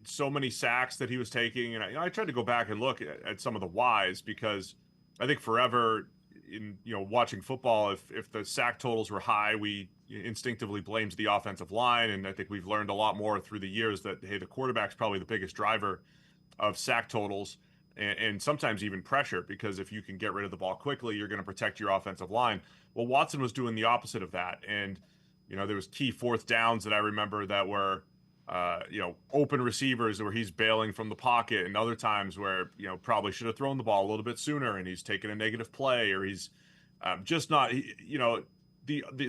so many sacks that he was taking. And I tried to go back and look at some of the whys, because I think forever in watching football, if the sack totals were high, we instinctively blamed the offensive line. And I think we've learned a lot more through the years that, hey, the quarterback's probably the biggest driver of sack totals and sometimes even pressure, because if you can get rid of the ball quickly, you're going to protect your offensive line. Well, Watson was doing the opposite of that. And there was key 4th downs that I remember that were, open receivers where he's bailing from the pocket, and other times where, probably should have thrown the ball a little bit sooner and he's taken a negative play, or he's just not,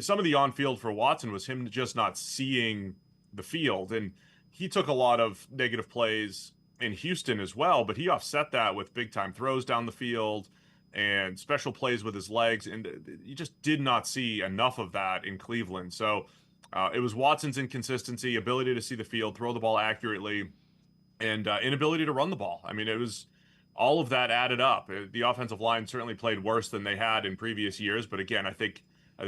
some of the on-field for Watson was him just not seeing the field. And he took a lot of negative plays in Houston as well, but he offset that with big-time throws down the field and special plays with his legs, and you just did not see enough of that in Cleveland. So it was Watson's inconsistency, ability to see the field, throw the ball accurately, and inability to run the ball. I mean, it was all of that added up. The offensive line certainly played worse than they had in previous years, but again, I think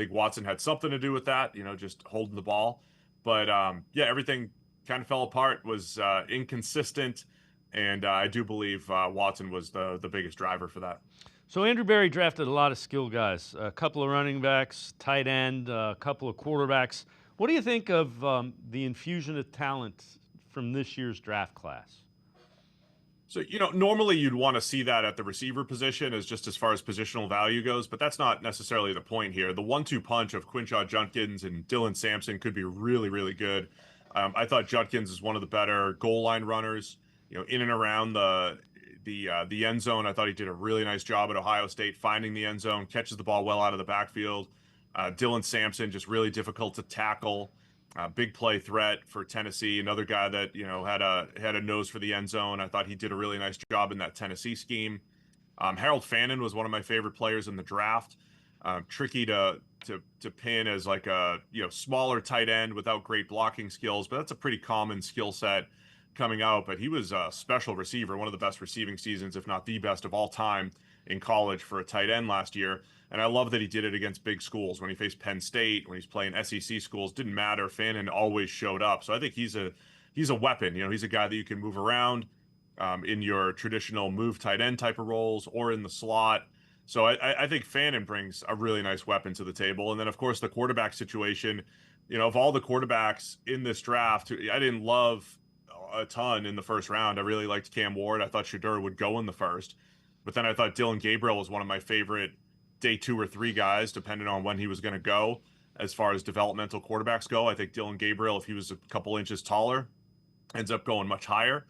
Watson had something to do with that, just holding the ball. But everything kind of fell apart, was inconsistent, and I do believe Watson was the biggest driver for that. So Andrew Berry drafted a lot of skill guys, a couple of running backs, tight end, a couple of quarterbacks. What do you think of the infusion of talent from this year's draft class? So, normally you'd want to see that at the receiver position as far as positional value goes, but that's not necessarily the point here. The 1-2 punch of Quinshaw Judkins and Dylan Sampson could be really, really good. I thought Judkins is one of the better goal line runners, in and around the end zone. I thought he did a really nice job at Ohio State, finding the end zone, catches the ball well out of the backfield. Dylan Sampson, just really difficult to tackle, big play threat for Tennessee. Another guy that, had a nose for the end zone. I thought he did a really nice job in that Tennessee scheme. Harold Fannin was one of my favorite players in the draft. Tricky to to pin as like a smaller tight end without great blocking skills, but that's a pretty common skill set coming out. But he was a special receiver, one of the best receiving seasons, if not the best of all time in college for a tight end last year. And I love that he did it against big schools. When he faced Penn State, when he's playing SEC schools, didn't matter. Fannin always showed up. So I think he's a weapon. He's a guy that you can move around in your traditional move tight end type of roles or in the slot. So I think Fannin brings a really nice weapon to the table. And then, of course, the quarterback situation, of all the quarterbacks in this draft, I didn't love a ton in the first round. I really liked Cam Ward. I thought Shedeur would go in the first. But then I thought Dylan Gabriel was one of my favorite day 2 or 3 guys, depending on when he was going to go. As far as developmental quarterbacks go, I think Dylan Gabriel, if he was a couple inches taller, ends up going much higher.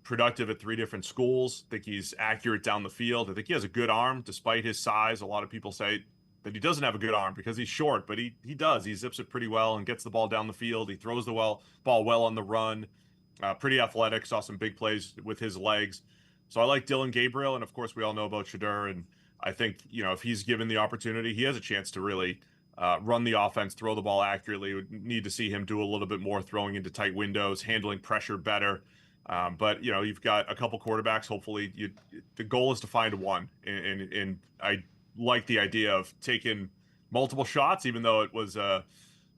Productive at 3 different schools. I think he's accurate down the field. I think he has a good arm, despite his size. A lot of people say that he doesn't have a good arm because he's short, but he does. He zips it pretty well and gets the ball down the field. He throws the ball well on the run. Pretty athletic. Saw some big plays with his legs. So I like Dylan Gabriel, and of course we all know about Shedeur. And I think if he's given the opportunity, he has a chance to really run the offense, throw the ball accurately. Would need to see him do a little bit more throwing into tight windows, handling pressure better. But you've got a couple quarterbacks. Hopefully, the goal is to find one. And I like the idea of taking multiple shots, even though it was a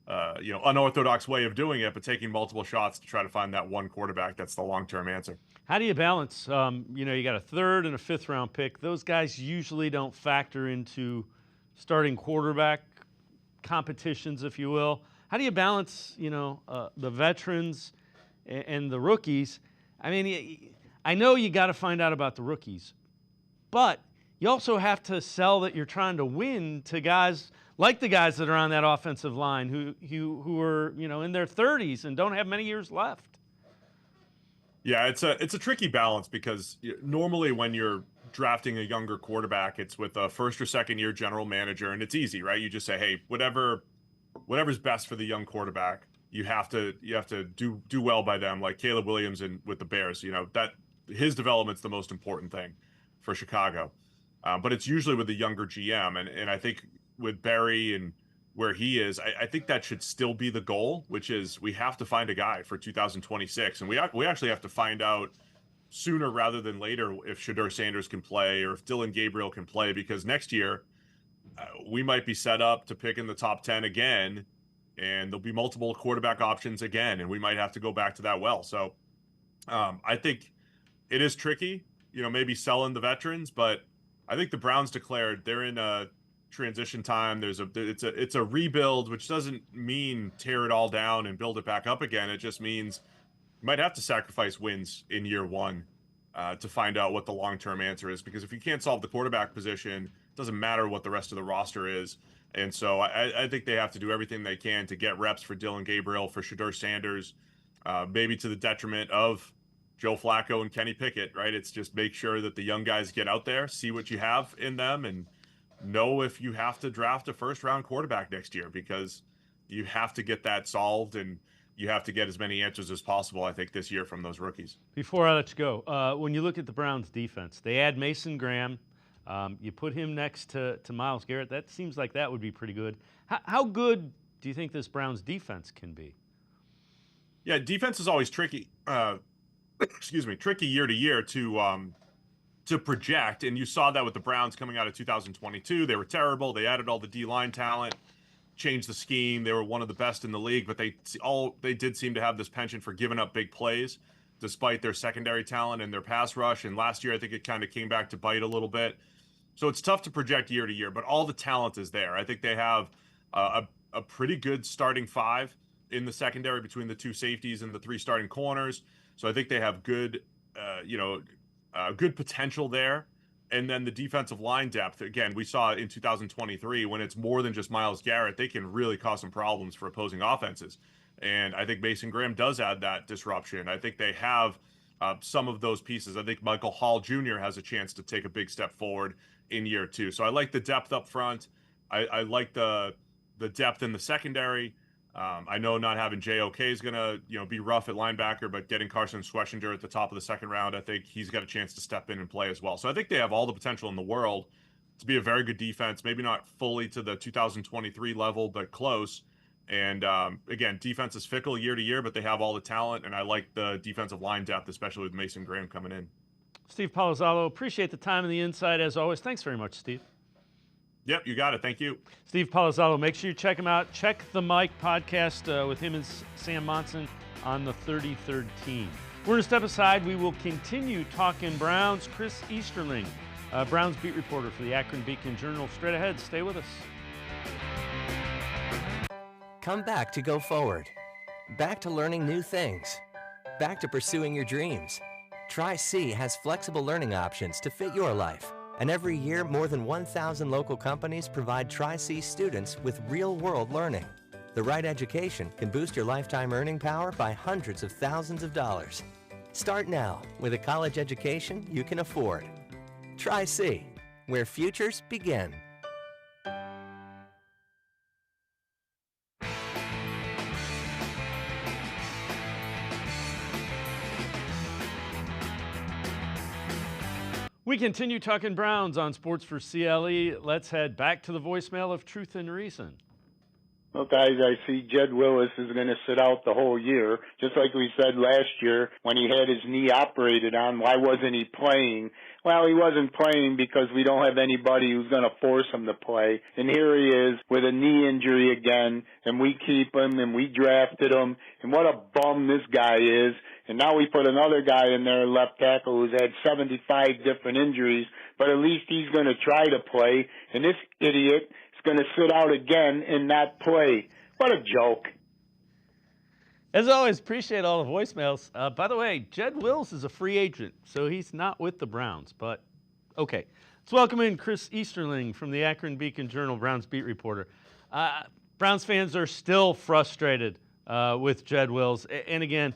unorthodox way of doing it, but taking multiple shots to try to find that one quarterback that's the long-term answer. How do you balance? You got a 3rd and a 5th round pick. Those guys usually don't factor into starting quarterback competitions, if you will. How do you balance, the veterans and the rookies? I mean, I know you got to find out about the rookies, but you also have to sell that you're trying to win to guys like the guys that are on that offensive line who are, in their 30s and don't have many years left. Yeah, it's a tricky balance because normally when you're drafting a younger quarterback, it's with a 1st or 2nd year general manager, and it's easy, right? You just say, hey, whatever's best for the young quarterback, you have to do well by them, like Caleb Williams with the Bears. That his development's the most important thing for Chicago. But it's usually with the younger GM, and I think with Barry and where he is, I think that should still be the goal, which is we have to find a guy for 2026, and we actually have to find out sooner rather than later if Shedeur Sanders can play or if Dylan Gabriel can play, because next year we might be set up to pick in the top 10 again, and there'll be multiple quarterback options again, and we might have to go back to that well. So I think it is tricky, maybe selling the veterans, but I think the Browns declared they're in a transition time. It's a rebuild, which doesn't mean tear it all down and build it back up again. It just means you might have to sacrifice wins in year 1 to find out what the long-term answer is. Because if you can't solve the quarterback position, it doesn't matter what the rest of the roster is. And so I think they have to do everything they can to get reps for Dylan Gabriel, for Shedeur Sanders, maybe to the detriment of Joe Flacco and Kenny Pickett, right? It's just make sure that the young guys get out there, see what you have in them, and know if you have to draft a 1st-round quarterback next year, because you have to get that solved, and you have to get as many answers as possible, I think, this year from those rookies. Before I let you go, when you look at the Browns' defense, they add Mason Graham. You put him next to Myles Garrett. That seems like that would be pretty good. How good do you think this Browns defense can be? Yeah, defense is always tricky. Tricky year to year to project, and you saw that with the Browns coming out of 2022. They were terrible. They added all the D-line talent, changed the scheme. They were one of the best in the league, but they did seem to have this penchant for giving up big plays, despite their secondary talent and their pass rush. And last year, I think it kind of came back to bite a little bit. So it's tough to project year to year, but all the talent is there. I think they have a pretty good starting 5 in the secondary between the 2 safeties and the 3 starting corners. So I think they have good potential there. And then the defensive line depth, again, we saw in 2023, when it's more than just Myles Garrett, they can really cause some problems for opposing offenses. And I think Mason Graham does add that disruption. I think they have some of those pieces. I think Michael Hall Jr. has a chance to take a big step forward in year 2. So I like the depth up front. I like the depth in the secondary. I know not having JOK is going to be rough at linebacker, but getting Carson Schwessinger at the top of the 2nd round, I think he's got a chance to step in and play as well. So I think they have all the potential in the world to be a very good defense, maybe not fully to the 2023 level, but close. And again, defense is fickle year to year, but they have all the talent, and I like the defensive line depth, especially with Mason Graham coming in. Steve Palazzolo, appreciate the time and the insight as always. Thanks very much, Steve. Yep, you got it. Thank you. Steve Palazzolo, make sure you check him out. Check the Mike podcast with him and Sam Monson on the 33rd team. We're going to step aside. We will continue talking Browns. Chris Easterling, Browns beat reporter for the Akron Beacon Journal. Straight ahead. Stay with us. Come back to go forward. Back to learning new things. Back to pursuing your dreams. Tri-C has flexible learning options to fit your life. And every year, more than 1,000 local companies provide Tri-C students with real-world learning. The right education can boost your lifetime earning power by hundreds of thousands of dollars. Start now with a college education you can afford. Tri-C, where futures begin. We continue talking Browns on Sports4CLE. Let's head back to the voicemail of Truth and Reason. Well, guys, I see Jed Willis is going to sit out the whole year. Just like we said last year when he had his knee operated on, why wasn't he playing? Well, he wasn't playing because we don't have anybody who's going to force him to play. And here he is with a knee injury again, and we keep him, and we drafted him. And what a bum this guy is. And now we put another guy in there, left tackle, who's had 75 different injuries, but at least he's going to try to play. And this idiot is going to sit out again and not play. What a joke. As always, appreciate all the voicemails. By the way, Jed Wills is a free agent, so he's not with the Browns. But, okay. Let's welcome in Chris Easterling from the Akron Beacon Journal, Browns beat reporter. Browns fans are still frustrated with Jed Wills. And again,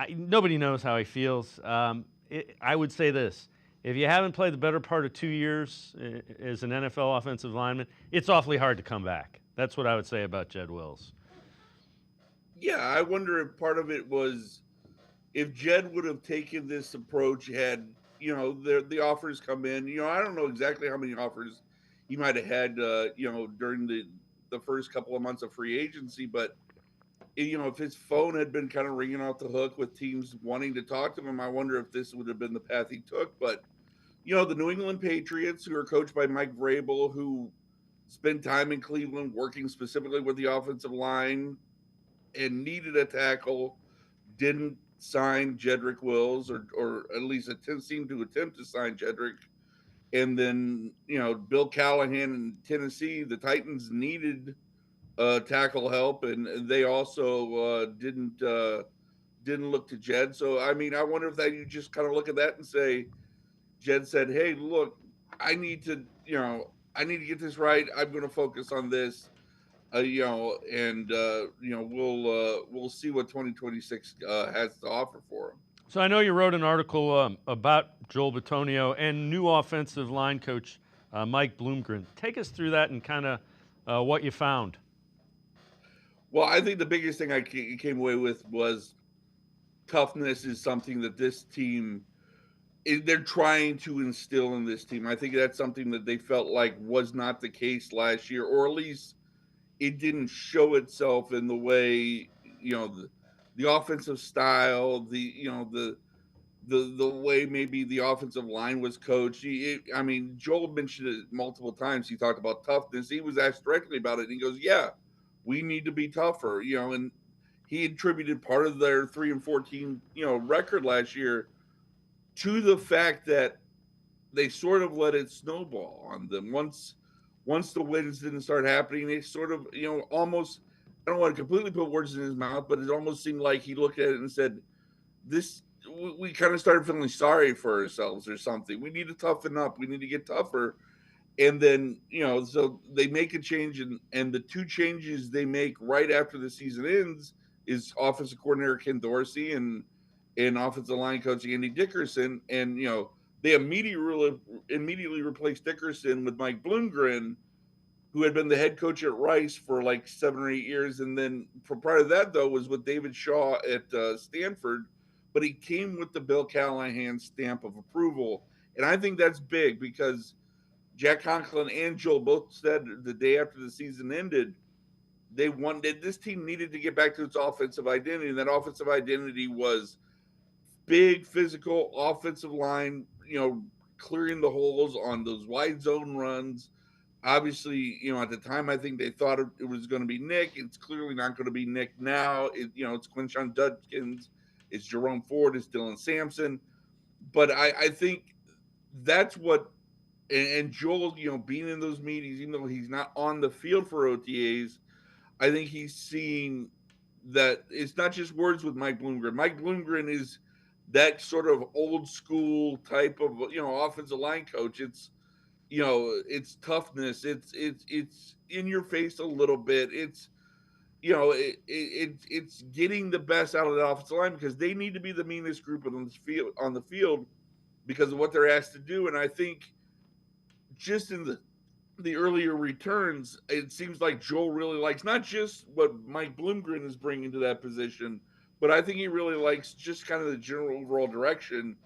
nobody knows how he feels. I would say this. If you haven't played the better part of 2 years as an NFL offensive lineman, it's awfully hard to come back. That's what I would say about Jed Wills. Yeah, I wonder if part of it was if Jed would have taken this approach had, the offers come in. I don't know exactly how many offers he might have had, during the first couple of months of free agency, but if his phone had been kind of ringing off the hook with teams wanting to talk to him, I wonder if this would have been the path he took. But, the New England Patriots, who are coached by Mike Vrabel, who spent time in Cleveland working specifically with the offensive line and needed a tackle, didn't sign Jedrick Wills, or at least seemed to attempt to sign Jedrick. And then, Bill Callahan in Tennessee, the Titans needed tackle help, and they also didn't look to Jed. So I wonder if that you just kind of look at that and say, Jed said, "Hey, look, I need to get this right. I'm going to focus on this, we'll see what 2026 has to offer for him." So I know you wrote an article about Joel Bitonio and new offensive line coach Mike Bloomgren. Take us through that and kind of what you found. Well, I think the biggest thing I came away with was toughness is something that this team, they're trying to instill in this team. I think that's something that they felt like was not the case last year, or at least it didn't show itself in the way, the offensive style, the way maybe the offensive line was coached. Joel mentioned it multiple times. He talked about toughness. He was asked directly about it, and he goes, "Yeah, we need to be tougher," and he attributed part of their 3-14, record last year to the fact that they sort of let it snowball on them. Once the wins didn't start happening, they sort of, almost, I don't want to completely put words in his mouth, but it almost seemed like he looked at it and said, we kind of started feeling sorry for ourselves or something. We need to toughen up. We need to get tougher. And then, so they make a change, and the two changes they make right after the season ends is offensive coordinator Ken Dorsey and offensive line coach Andy Dickerson. And, they immediately replaced Dickerson with Mike Bloomgren, who had been the head coach at Rice for like 7 or 8 years. And then prior to that, though, was with David Shaw at Stanford. But he came with the Bill Callahan stamp of approval. And I think that's big because Jack Conklin and Joel both said the day after the season ended, this team needed to get back to its offensive identity, and that offensive identity was big physical offensive line, clearing the holes on those wide zone runs. Obviously, at the time, I think they thought it was going to be Nick. It's clearly not going to be Nick now. It's Quinshon Judkins, it's Jerome Ford, it's Dylan Sampson. But I think that's what, and Joel, being in those meetings, even though he's not on the field for OTAs, I think he's seeing that it's not just words with Mike Bloomgren. Mike Bloomgren is that sort of old school type of offensive line coach. It's it's toughness. It's in your face a little bit. It's it's getting the best out of the offensive line because they need to be the meanest group on the field because of what they're asked to do. And I think just in the earlier returns, it seems like Joel really likes not just what Mike Bloomgren is bringing to that position, but I think he really likes just kind of the general overall direction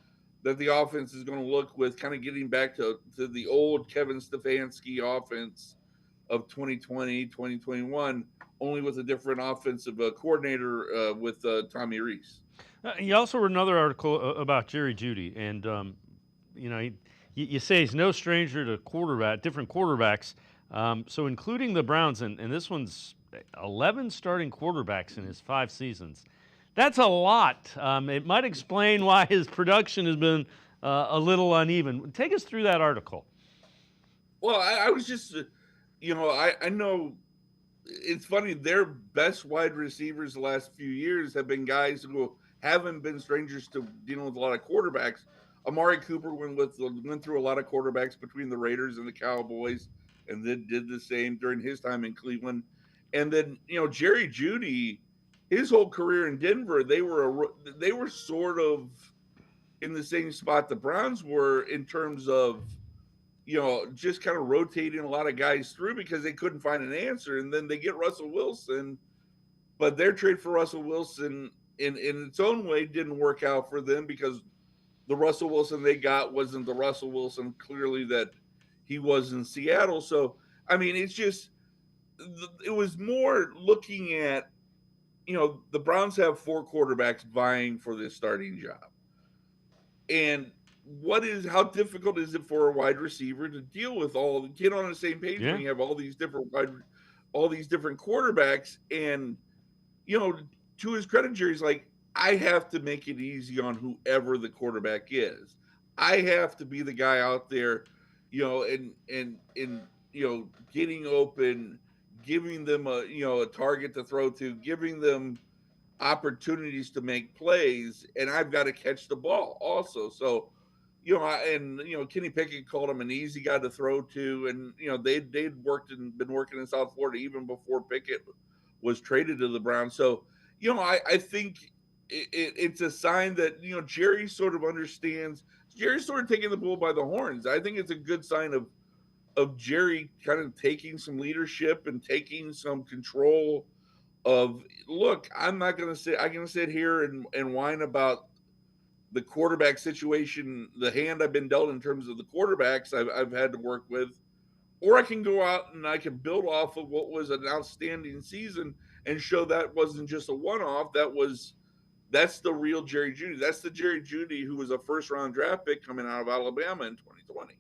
that the offense is going to look with, kind of getting back to the old Kevin Stefanski offense of 2020, 2021, only with a different offensive coordinator with Tommy Rees. You also wrote another article about Jerry Jeudy, and you say he's no stranger to different quarterbacks. So including the Browns, and this one's 11 starting quarterbacks in his 5 seasons. That's a lot. It might explain why his production has been a little uneven. Take us through that article. Well, I was just, I know it's funny. Their best wide receivers the last few years have been guys who haven't been strangers to dealing with a lot of quarterbacks. Amari Cooper went through a lot of quarterbacks between the Raiders and the Cowboys, and then did the same during his time in Cleveland. And then Jerry Jeudy, his whole career in Denver, they were sort of in the same spot the Browns were in terms of just kind of rotating a lot of guys through because they couldn't find an answer. And then they get Russell Wilson, but their trade for Russell Wilson in its own way didn't work out for them because the Russell Wilson they got wasn't the Russell Wilson clearly that he was in Seattle. So, I mean, it's just, it was more looking at, the Browns have 4 quarterbacks vying for this starting job. And how difficult is it for a wide receiver to deal with get on the same page when you have all these different quarterbacks? And, to his credit, Jerry's like, I have to make it easy on whoever the quarterback is. I have to be the guy out there, and getting open, giving them a target to throw to, giving them opportunities to make plays, and I've got to catch the ball also. So, Kenny Pickett called him an easy guy to throw to, and they'd been working in South Florida even before Pickett was traded to the Browns. So, I think it's a sign that Jerry sort of understands. Jerry's sort of taking the bull by the horns. I think it's a good sign of Jerry kind of taking some leadership and taking some control of, look, I'm not going to sit here and whine about the quarterback situation, the hand I've been dealt in terms of the quarterbacks I've had to work with, or I can go out and I can build off of what was an outstanding season and show that wasn't just a one-off. That's the real Jerry Jeudy. That's the Jerry Jeudy who was a first-round draft pick coming out of Alabama in 2020.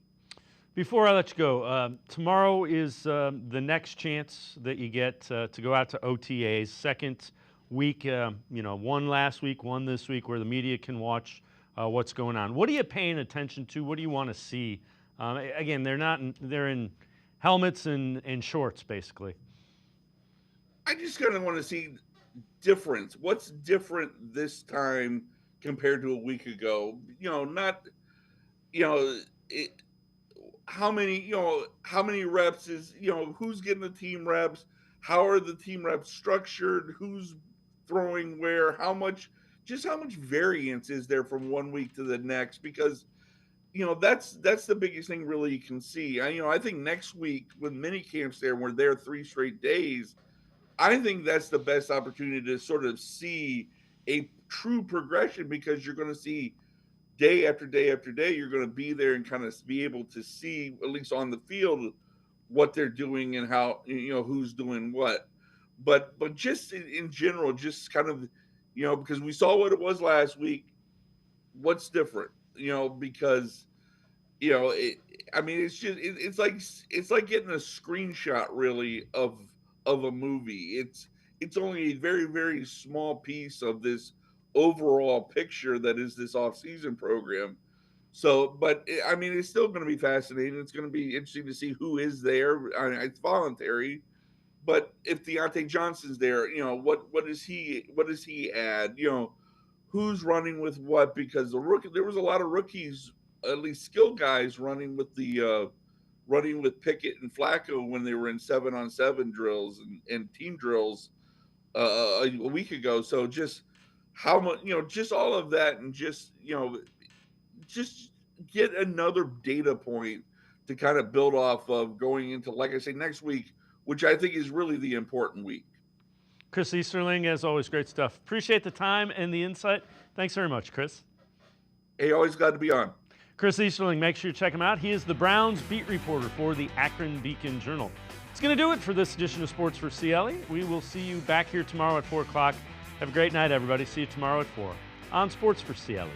Before I let you go, tomorrow is the next chance that you get to go out to OTAs. Second week, one last week, one this week, where the media can watch what's going on. What are you paying attention to? What do you want to see? Again, they're in helmets and shorts, basically. I just kind of want to see difference. What's different this time compared to a week ago? How many reps is, who's getting the team reps? How are the team reps structured? Who's throwing where? How much variance is there from one week to the next? Because, that's the biggest thing really you can see. I think next week when mini camps there, we're there 3 straight days, I think that's the best opportunity to sort of see a true progression because you're going to see day after day after day, you're going to be there and kind of be able to see, at least on the field, what they're doing and how, who's doing what. But just in general, just kind of, because we saw what it was last week. What's different, because, it's like getting a screenshot really of a movie. It's only a very, very small piece of this overall picture that is this off-season program. So, but it's still going to be fascinating. It's going to be interesting to see who is there. It's voluntary, but if Deontay Johnson's there, what does he add? Who's running with what? Because there was a lot of rookies, at least skill guys, running with Pickett and Flacco when they were in 7-on-7 drills and team drills a week ago. So just how much, just all of that, and just get another data point to kind of build off of going into, like I say, next week, which I think is really the important week. Chris Easterling, as always, great stuff. Appreciate the time and the insight. Thanks very much, Chris. Hey, always glad to be on. Chris Easterling, make sure you check him out. He is the Browns beat reporter for the Akron Beacon Journal. It's going to do it for this edition of Sports for CLE. We will see you back here tomorrow at 4 o'clock. Have a great night, everybody. See you tomorrow at 4 on Sports for CLE.